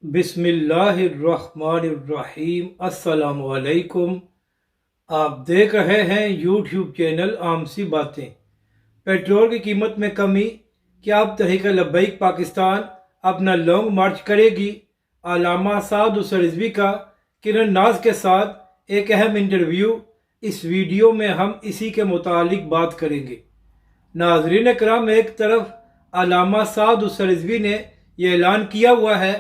بسم اللہ الرحمن الرحیم۔ السلام علیکم۔ آپ دیکھ رہے ہیں یوٹیوب چینل عام سی باتیں۔ پیٹرول کی قیمت میں کمی، کیا اب تحریک لبیک پاکستان اپنا لانگ مارچ کرے گی؟ علامہ سعد حسین رضوی کا کرن ناز کے ساتھ ایک اہم انٹرویو۔ اس ویڈیو میں ہم اسی کے متعلق بات کریں گے۔ ناظرین کرام، ایک طرف علامہ سعد حسین رضوی نے یہ اعلان کیا ہوا ہے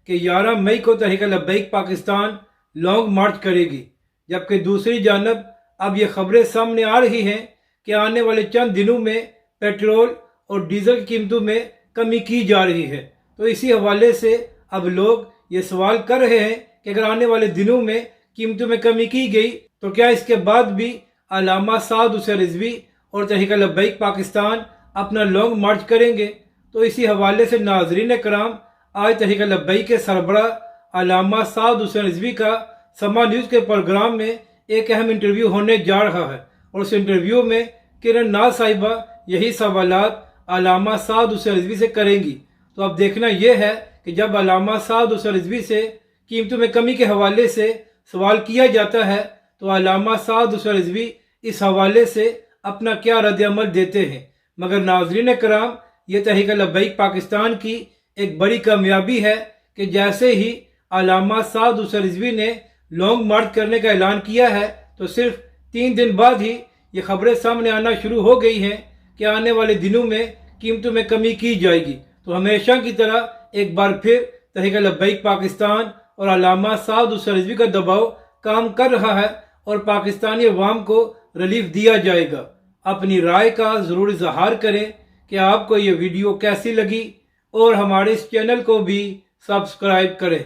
کہ 11 مئی کو تحریک لبیک پاکستان لانگ مارچ کرے گی، جبکہ دوسری جانب اب یہ خبریں سامنے آ رہی ہیں کہ آنے والے چند دنوں میں پیٹرول اور ڈیزل کی قیمتوں میں کمی کی جا رہی ہے۔ تو اسی حوالے سے اب لوگ یہ سوال کر رہے ہیں کہ اگر آنے والے دنوں میں قیمتوں میں کمی کی گئی تو کیا اس کے بعد بھی علامہ سعد حسین رضوی اور تحریک لبیک پاکستان اپنا لانگ مارچ کریں گے؟ تو اسی حوالے سے ناظرین کرام، آج تحریک لبیک کے سربراہ علامہ سعد حسین رضوی کا سما نیوز کے پروگرام میں ایک اہم انٹرویو ہونے جا رہا ہے، اور اس انٹرویو میں کرن ناز صاحبہ یہی سوالات علامہ سعد حسین رضوی سے کریں گی۔ تو اب دیکھنا یہ ہے کہ جب علامہ سعد حسین رضوی سے قیمتوں میں کمی کے حوالے سے سوال کیا جاتا ہے تو علامہ سعد حسین رضوی اس حوالے سے اپنا کیا رد عمل دیتے ہیں۔ مگر ناظرین کرام، یہ تحریک لبیک پاکستان کی ایک بڑی کامیابی ہے کہ جیسے ہی علامہ سعد حسین رضوی نے لانگ مارچ کرنے کا اعلان کیا ہے تو صرف 3 دن بعد ہی یہ خبریں سامنے آنا شروع ہو گئی ہیں کہ آنے والے دنوں میں قیمتوں میں کمی کی جائے گی۔ تو ہمیشہ کی طرح ایک بار پھر تحریک لبیک پاکستان اور علامہ سعد حسین رضوی کا دباؤ کام کر رہا ہے اور پاکستانی عوام کو ریلیف دیا جائے گا۔ اپنی رائے کا ضرور اظہار کریں کہ آپ کو یہ ویڈیو کیسی لگی، اور ہمارے اس چینل کو بھی سبسکرائب کریں۔